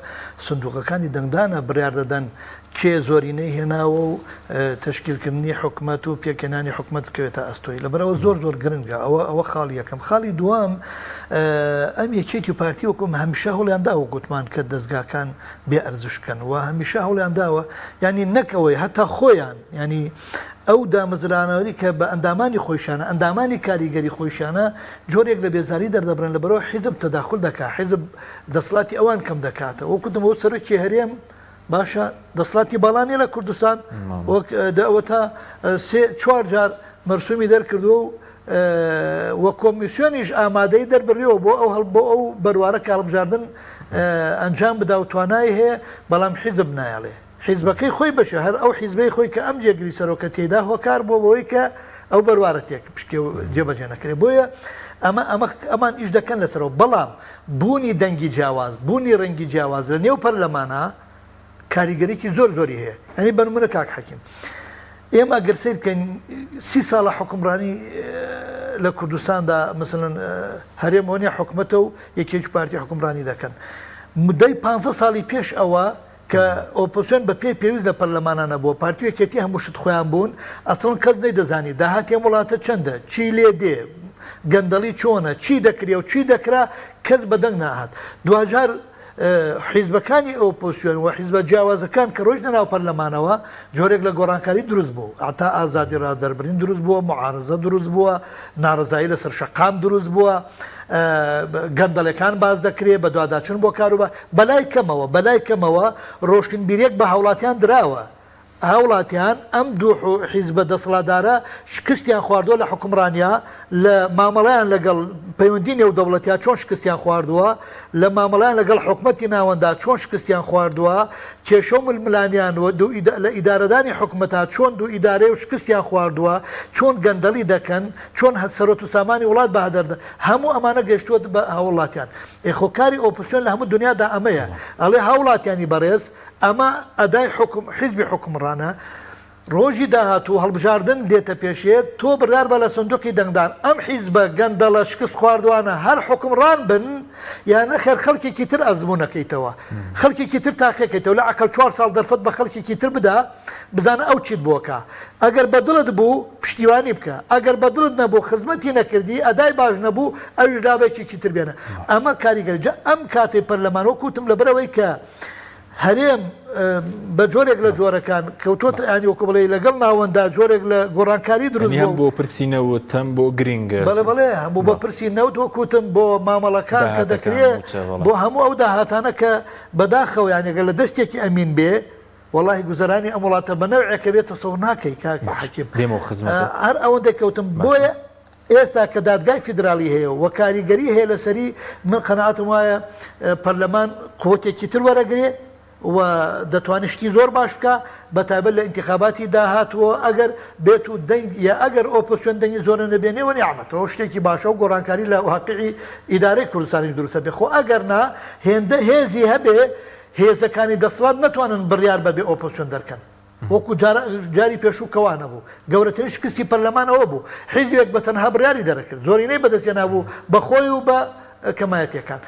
سندوقەکانی دەنگدانە بڕیار دەدەن کێ زۆرینەی هێناوە و تشکیلکردنی حکومەت و پێکەنانی حکومەت بکەوێتە ئەستۆی لەبەرەوە زۆر گرنگە ئەوە خاڵی یەکەم خاڵی دووەم ئەم یەکێتی و پارتی وەکوم هەمیشە هەوڵیانداوە گوتمان کە دەستگاکان بێ ئەرزشکەن و هەمیشە هەوڵیانداوە ینی نەکەوەی هەتا خۆیان ینی ئەو دامەزرانەوەی کە بە ئەندامانی خۆشانە ئەندامانی کاریگەری خۆشانە جۆرێک لە بێزاری دەردەبرن لەبەرەوە حیزب تەداخل دەکات حیزب دەسڵاتی ئەوان کەم دەکاتە وەکوتمەوە سەرۆکی هەرێم باشە دەسڵاتی باڵانی لە کوردستان ئەوە تا 4 جار مەرسومی دەرکردو و کۆمیسیۆنیش ئامادەی دەربڕیەوە بۆ ئەو بەروارە کاڵبژاردن ئەنجام بدا و توانای هەیە بەڵام حیزب نایڵێ حیزبەکەی خۆی بەشە هەر ئەو حیزبەی خۆی کە ئەم جێگری سەرۆکە تێدا هۆکار بۆ بەوەی کە ئەو بەروارە تێک پشکێ و جێبەجێ نەکرێت بۆیە ئەمان ئیش دەکەن لەسەرەوە بەڵام بوونی دەنگی جیاواز بوونی ڕەنگی جیاواز لە نێو پەرلەمانە کاریگەریکی زۆر زۆری هەیە ئەنی بەنمونە کاک حەکیم ئێمە گەر سیرکەین 30 ساڵە حکومڕانی لە کوردستاندا مثلن هەرێمۆنی حکومەتە و یەکێک پارتی حکومڕانی دەکەن مدەی 15 ساڵی پێش ئەوە کە ئۆپۆسیۆن بە پێویست لە پەرلەمانانە بۆ پارتی یەکێتی هەموو شت خۆیان بوون ئەسڵ کەس نەیدەزانی داهاتیان وڵاتە چەندە چی لێ دێ گەندەڵی چۆنە چی دەکرێ و چی دەکرا کەس بەدەنگ ناهات دوجار حیزبەکانی ئۆپۆسیۆن و حیزبە جیاوازەکان کە ڕۆژ ناو پەرلەمانەوە جۆرێک لە گۆڕانکاری دروست بوو ئاتا ئازادی ڕادەربرین دروست بووە معارزە دروست بووە ناڕزایی لەسەر شەقام دروست بووە گەندەڵەکان باز دەکرێت بە دوواداچون بۆ کاروبە بەلای کەمەوە ڕۆشنبیرێک بە هاوڵاتیان دراوە هاوڵاتیان ئەم دوو حیزبە دەسەڵاتدارە شکستیان خواردووە لە حکومڕانیا لە مامەڵیان لەگەڵ پەیوەندی نێودەوڵەتیان چۆن شکستیان خواردووە لە مامەڵیان لەگەڵ حکومەتی ناوەندا چۆن شکستیان خواردووە کێشە و ململانیان لە ئیدارەدانی حکومەتا چۆن دوو ئیدارەی و شکستیان خواردووە چۆن گەندەڵی دەکەن چۆن سەرۆت و سامانی وڵات بەهدەردە هەموو ئەمانە گەشتووە بە هاوڵاتیان ئێخۆکاری ئۆپۆسیۆن لە هەموو دنیادا ئەمەیە ئەڵێ هاوڵاتیانی بەڕێز ئەمە ئەدای حیزبی حکومڕانە ڕۆژی داهاتوو هەڵبژاردن دێتە پێشێت تۆ بردار بە لە سندوقی دەنگدان ئەم حیزبە گەندەڵە شکست خواردوانە هەر حکومڕان بن یانە خێر خەڵکێکی تر ئەزمونەکەیتەوە خەڵکێکی تر تاقیەکەیتەوە لە عقل 4 ساڵ دەرفەت بە خەڵکێکی تر بدا بزانە ئەو چیت بۆکە ئەگەر بەدڵت بوو پشتیوانی بکە ئەگەر بەدڵت نەبوو خزمەتی نەکردی ئەدای باش نەبوو ئەویش دابێکێکی تر بێنە ئەمە کاریگەریجە ئەم کاتێ پەرلەمانەوە کوتم لەبەرەوەی کە هەرێم بە جۆرێک لە جۆرەکان کەوتۆت ئەنی وەکو بڵێ لەگەڵ ناوەندا جۆرێک لە گۆڕانکاری دروست بۆ پرسیینەوە تەم بۆ گرنگە بەڵێ هەموو بە پرسی نەوت وەکوتم بۆ مامەڵەکان کە دەکرێت بۆ هەموو ئەو داهاتانە کە بەداخەوە یانێگە لە دەستێکی ئەمین بێ وڵی گوزەرانی ئەم وڵاتە بە نەوعێکە بێتە سەوڕ ناکەی کاک حەکیم هەر ئەوەندە کەوتم بۆیە ئێستا کە دادگای فیدرالی هەیە و کاریگەری هەیە لەسەری من قەنەعەتم وایە پەرلەمان قوتێکی تر وەرەگرێ و دەتوانێت شتی زۆر باش بکە بەتابەت لە ئینتیخاباتی داهاتوە ئەگەر بێت و دەنگ یا ئەگەر ئۆپۆسیۆن دەنگی زۆرە نەبێنێەوە نیعمەتەوە شتێکی باشە و گۆڕانکاری لە واقعی ئیدارەی کوردستانیش دروستە بێ خۆ ئەگەر نا هێندە هێزی هەبێ هێزەکانی دەسڵات نەتوانن بڕیار بەبێ ئۆپۆسیۆن دەرکەن وەکو جاری پێشوو کەوانە بوو گەورەترین شکستی پەرلەمانەوە بوو حیزبێک بە تەنها بڕیاری دەرەکرد زۆرینەی بەدەستێنا بوو بەخۆی و بە کەمایەتەکان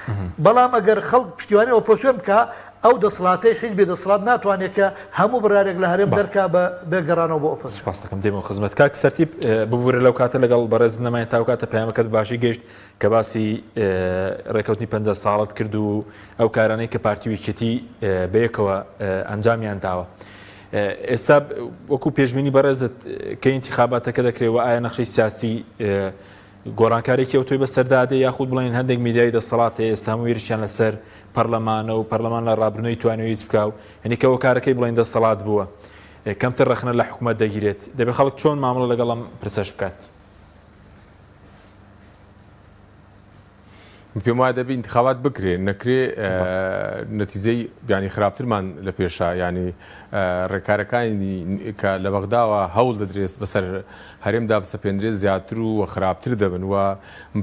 بەڵام ئەگەر خەڵک پشتیوانی ئۆپۆسیۆن بکە ئەو دەسڵاتی حیزبی دەسڵات ناتوانێت کە هەموو بڕارێک لە هەرێم دەرکا بە بێگەڕانەوە بۆ ئۆپۆسیۆن. سپاس دەکەم دێمە خزمەت کاک سەرتیب ببوورە لەو کاتە لەگەڵ بەڕێز نەمای تاو کاتە پەیامەکەت باشی گەشت کە باسی ڕێکەوتنی 50 ساڵت کرد و ئەو کارانەی کە پارتی یەکێتی بەیەکەوە ئەنجامیان داوە. ئێستا وەکو پێشبینی بەڕێزت کە ئینتیخاباتەکە دەکرێتەوە ئایا نەخشەی سیاسی گۆڕانکارێکی ئەو توی بەسەردادێ یاخود بڵێن هەندێک میدیای دەسەڵاتێ ئێستا هەموو وێرشیان لەسەر پەرلەمانە و پەرلەمان لە ڕابردنەوەی توانەوەی بکە و هەنیکەوە کارەکەی بڵێن دەسەڵات بووە کەمتر ڕەخنە لە حکوومەت دەگیرێت دەبێت خەڵک چۆن مامەڵە لەگەڵم پرسەش بکات. پێم وایە دەبێت انتخابات بکرێن نەکرێ نەتیجەی ینی خراپترمان لە پێشە ینی ڕێکارەکانی کە لە بەغداوە هەوڵ دەدرێت بەسەر هەرێمدا بسەپێندرێت زیاتر و خراپتر دەبن و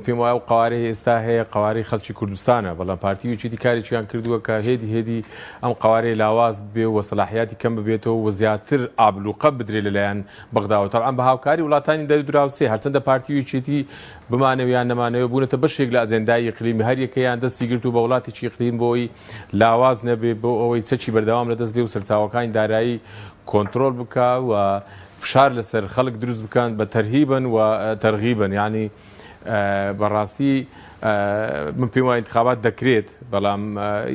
پێم وایە و قوارێ ئێستا هەیە قوارەی خەڵکی کوردستانە بەڵام پارتی وچیتی کارێکیان کردووە کە هێدی ئەم قوارەی لاواز بێ و سەلاحیاتی کەم ببێتەوە و زیاتر ئابلوقە بدرێت لەلایەن بەغداوە تەڵعان بە هاوکاری وڵاتانی دەردراوسێ هەرچەندە پارتی وچیتی بمانەویان نەمانەوە بوونەتە بەشێک لە ئەجەندای یقلیمی هەر یەکەیان دەستی گرت و بە وڵاتێکی یقلیم بۆی لاواز نەبێ بۆ ئەوەی چەکی بەردەوام لەدەست بێ و سەرچاوەکانی دارایی کۆنتترۆل بکە و فشار لەسەر خەڵک دروست بکەن بە تەرهیبن و تەرغیبن ینی بەڕاستی من پێم وایە انتخابات دەکرێت بەڵام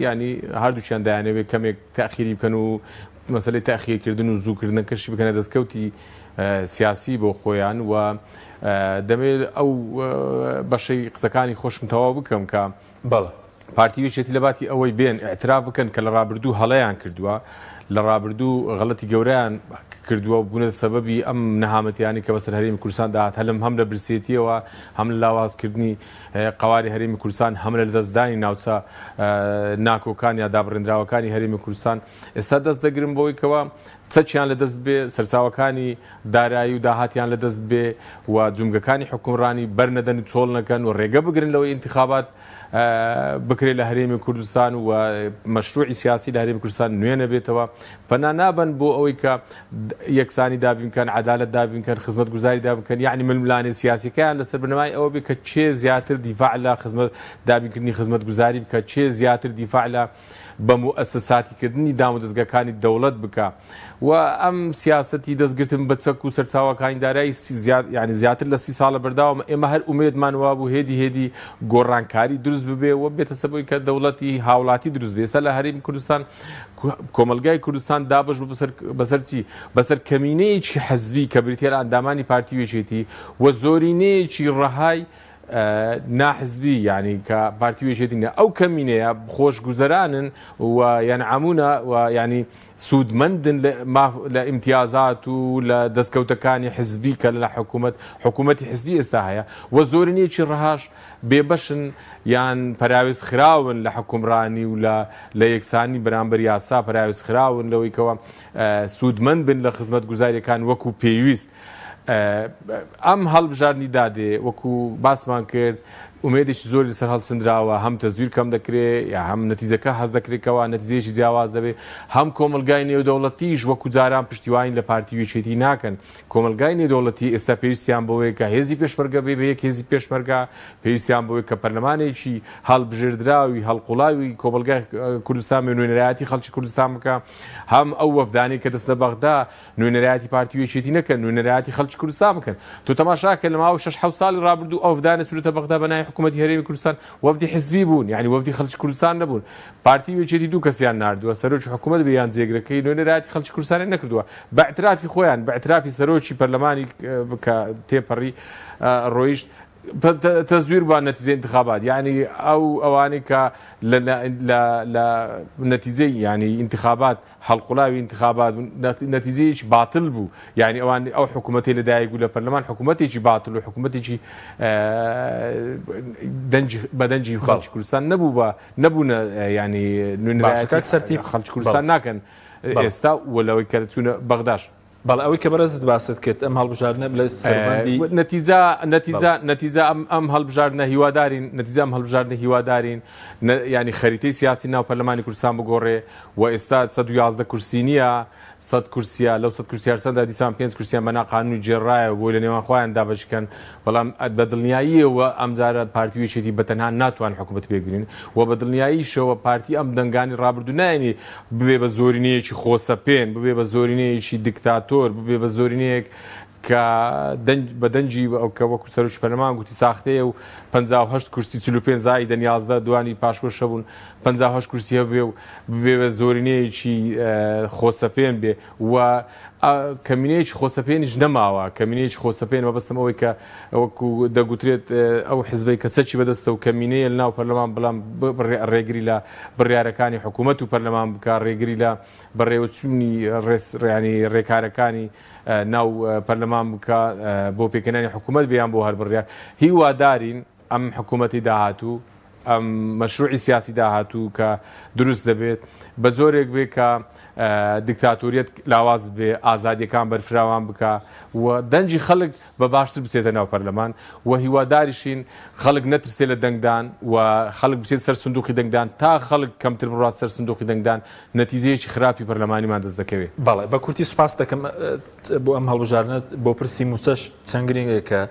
ینی هەردووچیان دایانەوێت کەمێک تاخیری بکەن و مەسەلەی تاخیرکردن و زووکردنەکەشی بکەنە دەستکەوتی سیاسی بۆ خۆیان و دەمێت ئەو بەشەی قسەکانی خۆشم تەواو بکەم کە پارتی وێچێتی لە باتی ئەوەی بێن ئاعتراف بکەن کە لە ڕابردوو هەڵەیان کردووە لە ڕابردوو غەڵەتی گەورەیان کردووە و بوونە سەبەبی ئەم نەهامەتیانی کە بەسەر هەرێمی کوردستان داهات هەم لە برسێتیەوە هەم لە لاوازکردنی قەواری هەرێمی کوردستان هەم لە دەستدانی ناوچە ناکۆکان یا دابڕێنراوەکانی هەرێمی کوردستان ئێستا دەست دەگرن بۆی کەوە چەکیان لەدەست بێ سەرچاوەکانی دارایی و داهاتیان لەدەست بێ و جومگەکانی حکومڕانی بەرنەدەن و چۆڵ نەکەن و ڕێگە بگرن لەوەی انتخابات بکرێت لە هەرێمی کوردستان و مەشروعی سیاسی لە هەرێمی کوردستان نوێنە بێتەوە پەنا نابن بۆ ئەوەی کە یەکسانی دابینکەن عەدالەت دابینکەن خزمەت گوزاری دابکەن یعنی ململانێ سیاسیەکەیان لەسەر بنەمای ئەوە بێ کە چێ زیاتر دیفاع لە خزمەت دابینکردنی خزمەت گوزاری بکە چێ زیاتر دیفاع لە بە موسساتیکردنی دام و دەستگاکانی دەوڵەت بکە و ئەم سیاسەتی دەستگرتن بە چەک و سەرچاوەکانی دارایی یعنی زیاتر لە 30 ساڵە بەرداوام ئێمە هەر ئومێدمان وا بوو هێدی گۆڕانکاری دروست ببێ و بێتە سەبەوەی کە دەوڵەتی هاوڵاتی دروست بێ ئێستا لە هەرێمی کوردستان کۆمەلگای کوردستان دابش بەسەر چی بەسەر کەمینەیەکی حەزبی کە بریتێرە ئەندامانی پارتی وێچێتی و زۆرینەیەکی ڕەهای ناحزبی یعنی کە پارتی وێچێتی نیە ئەو کەمینەیە خۆشگوزەرانن و یانعەمونە و ینی سوودمەندن لە ئیمتیازات و لە دەستکەوتەکانی حزبی کە لە حکوومەتی حزبی ئێستا هەیە و زۆرینەیەکی ڕەهاش بێبەشن یان پەراوێز خراون لە حکومڕانی و لە یەکسانی بەرامبەر یاسا پەراوێز خراون لەوەی کەوە سوودمەند بن لە خزمەت گوزاریەکان وەکو پێویست ئەم هەڵبژارنی دادێ وەکو باسمان کرد ئومێدێکی زۆر لەسەر هەڵسندراوە هەم تەزویر کەم دەکرێت یا هەم نەتیجەکە هەز دەکرێتەوە نەتیجەیەکی جیاواز دەبێت هەم کۆمەلگای نێودەوڵەتیش وەکو جاران پشتیوانی لە پارتی وێچێتی ناکەن کۆمەلگای نێودەوڵەتی ئێستا پێویستیان بەوەیە کە هێزی پێشمەرگە بێ بە یەک هێزی پێشمەرگە پێویستیان بەوەی کە پەرلەمانێکی هەڵبژێردراوی هەڵقوڵاوی کۆمەلگای کوردستان نوێنەرایەتی خەڵکی کوردستان بکە هەم ئەو وەفدانی کە دەست لە بەغدا نوێنەرایەتی پارتی وێچێتی نەکەن نوێنەرایەتی خەڵکی کوردستان بکەن تۆ تەماشاکە لە ماوەی 6 ساڵی ڕابردوو ئەو وەفدانە سوورەتە بەغدا بەنای حکوومەتی هەرێمی کوردستان وەفدی حزبی بوون یعنی وەفدی خەڵکی کوردستان نەبوون پارتی وێچێتی دوو کەسیان ناردووە سەرۆکی حکوومەت بە یان جێگرەکەی نوێنەرایەتی خەڵکی کوردستان نەکردووە بە ئەترافی خۆیان بە ئەترافی سەرۆکی پەرلەمانی کە تێپەڕی ڕۆیشت تەزویر بە نەتیجەی انتخابات یعنی ئەوانەی کە لە نەتیجەی ینی انتخابات هەڵقوڵاوی انتخابات نەتیجەیەکی باتل بوو یعنی ئەوان ئەو حکوومەتی لەدایک بوو لە پەرلەمان حکوومەتێکی باتل و حکوومەتێکی بەدەنجی خەڵکی کوردستان نەبوونە ینی نوێنەرایەتی خەڵکی کوردستان ناکەن ئێستا وەلەوەی کە چوونە بەغداش بەڵێ ئەوەی کە بەرەزت باست کرد ئەم هەڵبژاردنە لە سەربەندی نەتیجە ئەم هەڵبژاردنە هیوادارین نەتیجە ئەم هەڵبژاردنە هیوادارین ینی خەریتەی سیاسی ناو پەرلەمانی کوردستان بگۆڕێ و ئێستا 111 کورسی نییە 100 کورسیە لەو 100 کورسیار سەدا دیسان 5 کورسیان بەنا قانونی جێڕایە بۆی لە نێوان خۆیان دابەشکەن بەڵام بە دڵنیاییەوە ئەمجارە پارتی وێچێتی بەتەنها ناتوان حکوومەت پێگرین و بە دڵنیاییشەوە پارتی ئەم دەنگانی ڕابردوو نایێنی ببێ بە زۆرینەیەکی خۆسەپێن ببێ بە زۆرینەیەکی دیکتاتۆر ببێ بە زۆرینەیەک کە بە دەنجی ئەو کە وەکو سەرۆکی پەرلەمان گوتی ساختەیە و 58 کورسی 45 زائیدە 11 دوانی پاشخۆش بوون 58 کورسی هەبێ و ببێ بە زۆرینەیەکی خۆسەپێن بێ و کەمینەیەکی خۆسەپێنیش نەماوە کەمینەیەکی خۆسەپێن مەبەستم ئەوەی کە وەکو دەگوترێت ئەو حزبەی کە چەکی بەدەستە و کەمینەیە لە ناو پەرلەمان بەڵام ڕێگری لە بڕیارەکانی حکوومەت و پەرلەمان بکە ڕێگری لە بەڕێوەچوونی ڕێنی ڕێکارەکانی ناو پەرلەمان بکە بۆ پێکەنانی حکوومەت بیان بۆ هەر بڕیار هیوادارین ئەم حکوومەتی داهاتوو ئەم مەشروعی سیاسی داهاتوو کە دروست دەبێت بە زۆرێک بێ کە دیکتاتۆریەت لاواز بێ ئازادیەکان بەرفراوان بکە و دەنجی خەڵک بە باشتر بچێتە ناو پەرلەمان و هیواداریشین خەڵک نەترسێ لە دەنگدان و خەڵک بچێت سەر سندوقی دەنگدان تا خەڵک کەمتر بڕات سەر سندوقی دەنگدان نەتیجەیەکی خراپی پەرلەمانیمان دەست دەکەوێت. بەڵێ بە کورتی سوپاس دەکەم بۆ ئەم هەڵبژاردنە بۆ پرسی موچەش چەند گرنگە کە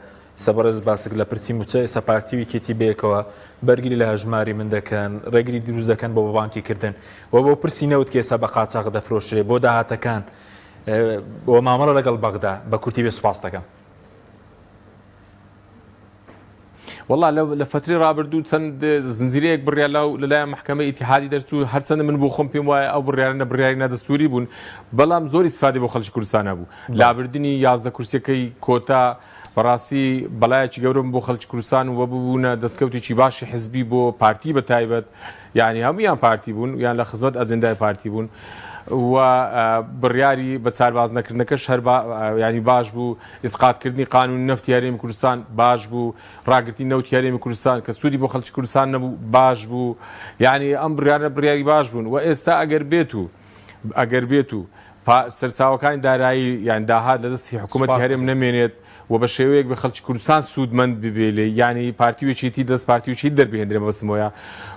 سەبارەت باسک لە پرسی موچە ئێستا پارتی وێچێتی بێکەوە بەرگری لە هەژماری من دەکەن ڕێگری دروست دەکەن بۆ بانکی کردن و بۆ پرسی نەوت کە ئێستا بە قاچاق دەفرۆشرێ بۆ داهاتەکان بۆ مامەڵە لەگەڵ بەغدا بە کورتی بێ سوپاس دەکەم. والله لە فترەی ڕابردوو چەند زنجیرەیەک بڕیار لەلایەن محکەمەی ئیتیحادی دەرچوو هەرچەندە من بۆ خۆم پێم وایە ئەو بڕیارانە بڕیاری نادەستوری بوون بەڵام زۆر ئیسفادەی بۆ خەڵکی کوردستانە بوو لابردنی 11 کورسیەکەی کۆتا بەڕاستی بەلایەکی گەورم بۆ خەڵکی کوردستان و ببوونە دەستکەوتێکی باشی حزبی بۆ پارتی بە تایبەت یعنی هەمویان پارتی بوون یان لە خزمەت ئەجندای پارتی بوون و بڕیاری بە چارباز نەکردنەکەش هەر ینی باش بوو ئیسقاتکردنی قانون نەفتی هەرێمی کوردستان باش بوو ڕاگررتی نەوتی هەرێمی کوردستان کە سوودی بۆ خەڵکی کوردستان نەبوو باش بوو یعنی ئەم بڕیاری باش بوون و ئێستا ئەگەر بێت و سەرچاوەکانی دارایی یان داهات لە دەستی حکوومەتی هەرێم نەمێنێت و بە شێوەیەک بە خەڵکی کوردستان سوودمەند ببێ لێ ینی پارتیوێکیتی دەست پارتیوچی دەربهێنرێ بەستمەوە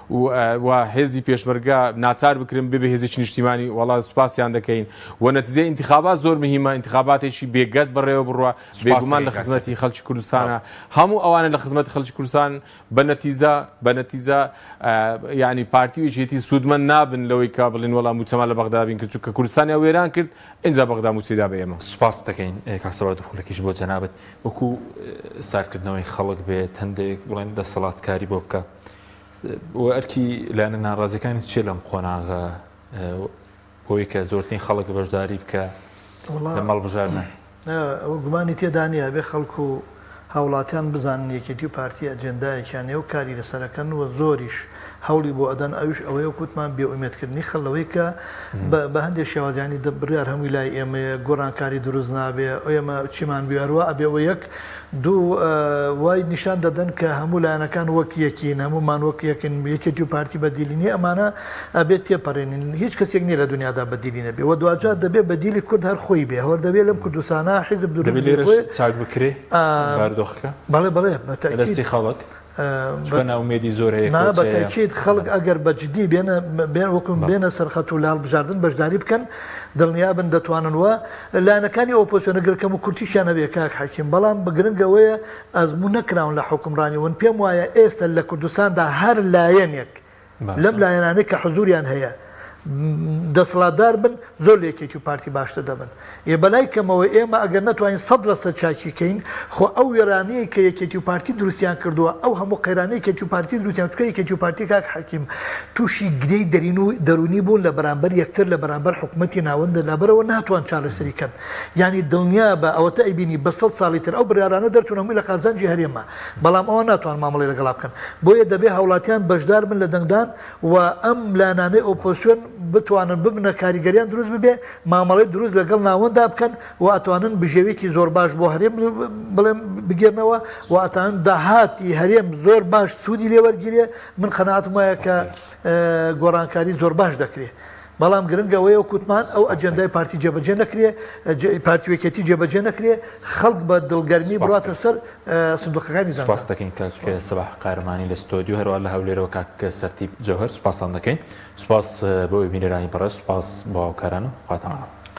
و هێزی پێشمەرگە ناچار بکرم ببێ هێزێکی نیشتیمانی وڵات سوپاسیان دەکەین و نەتیجەی انتخابات زۆر مهمە انتخاباتێکی بێگەت بەڕێوە بڕوە بێگومان لە خزمەتی خەڵکی کوردستانە هەموو ئەوانە لە خزمەتی خەڵکی کوردستان بە نەتیجە ینی پارتیوێکیتی سوودمەند نابن لەوەی کا بڵێن وەڵام موچەما لە بەغدا بین کرد چونکە کوردستانی وێران کرد اینجا بەغدا موچەیدا بە ئێمە سوپاس دەکەین کاکسەبا دوخولەکیش بۆ جەنابەت وەکو سارکردنەوەی خەڵک بێت هەندێک بڵێن دەسەڵاتکاری بۆ بکە و ئەرکی لایەنە ناڕازیەکانی چێ لەم قۆناغە بۆی کە زۆرترین خەڵک بەشداری بکە لە مەڵبژاردنە گومانی تێدا نیە بێ خەڵکو و هاوڵاتیان بزانن یەکێتی و پارتی ئەجێندایەکیانێ و کاری لەسەرەکەن و زۆریش هەوڵی بۆ ئەدەن ئەوش ئەوەیە کووتمان بێئومێدکردنی خەڵەوەی کە بە هەندێک شێوازیانی بڕیار هەمووی لای ئێمەیە گۆڕانکاری دروست نابێ ئێمە چیمان بێوەروە ئەبێەوە یەک دوو وای نیشان دەدەن کە هەموو لایەنەکان وەک یەکین هەمومان وەک یەکن یەکێتی و پارتی بەدیلینی ئەمانە ئەبێت تێپەڕێنین هیچ کەسێک نیە لە دنیادا بەدیلی نەبێ و دوجار دەبێت بەدیلی کورد هەر خۆی بێ هەوە دەبێت لەم کوردستانە حیزب چاک بکرێ باردۆخەکە بەڵێ بەڵێ بەدەستی خەڵک ناومێدی زۆر هەیە بەتەکیید خەڵک ئەگەر بەجددی بێن وەکم بێنە سەرخەت و لاڵ بژاردن بەشداری بکەن دڵنیابن دەتواننوە لایەنەکانی ئۆپۆزیسیۆن گرکەم و کورتیشیان نەبێ کاک حەکیم بەڵام بگرنگەوەیە ئەزموو نەکراون لە حکومڕانیون پێم وایە ئێستا لە کوردستاندا هەر لایەنێک لەم لایەنانەی کە حزوریان هەیە دەسەڵاتدار بن زۆر لە یەکێتی و پارتی باشتر دەبن ێ بەلای کەمەوە ئێمە ئەگەر نەتوانین 100% چاکیکەین خۆ ئەو وێرانەیە کە یەکێتی و پارتی دروستیان کردووە ئەو هەموو قەیرانەی یەکێتی و پارتی دروستیان چکە یەکێتی و پارتی کاک حەکیم تووشی گرەی دەرونی بوون لە بەرامبەر یەکتر لە بەرامبەر حکوومەتی ناوەندە لەبەرەوە ناتوان چارەسەریکەن ینی دڵنیا بە ئەوەتە ئەیبینی بە 100 ساڵی تر ئەو بڕیارانە دەرچوون هەمووی لە قازانجی هەرێمە بەڵام ئەوە ناتوان مامەڵەی لەگەڵا بکەن بۆیە دەبێ هاوڵاتیان بەشدار بن لە دەنگدان و ئەم لایەنانەی ئۆپۆزیسیۆن بتوانن ببنە کاریگەریان دروست ببێ مامەڵەی دروست لەگەڵ ناوەندا بکەن و ئەتوانن بژێوێکی زۆر باش بۆ هەرێم بڵێم بگێرنەوە و ئەتان داهاتی هەرێم زۆر باش سوودی لێوەرگیرێ من خەناتم وایە کە گۆڕانکاری زۆر باش دەکرێت بەڵام گرنگەوەی و کووتمان ئەو ئەجەندای پارتی جێبەجێ نەکرێ پارتیوێکێتی جێبەجێ نەکرێ خەڵک بە دڵگەرمی بڕاتە سەر سندوقەکانی سپاس دەکەین کاک سەباح قارمانی لە ستۆدیو هەروە لە هەولێرەوە کاک سەرتیب جەوهەر سوپاسان دەکەین سوپاس بۆ بینەرانی بەڕێز سوپاس بۆ هاوکارانم خواتان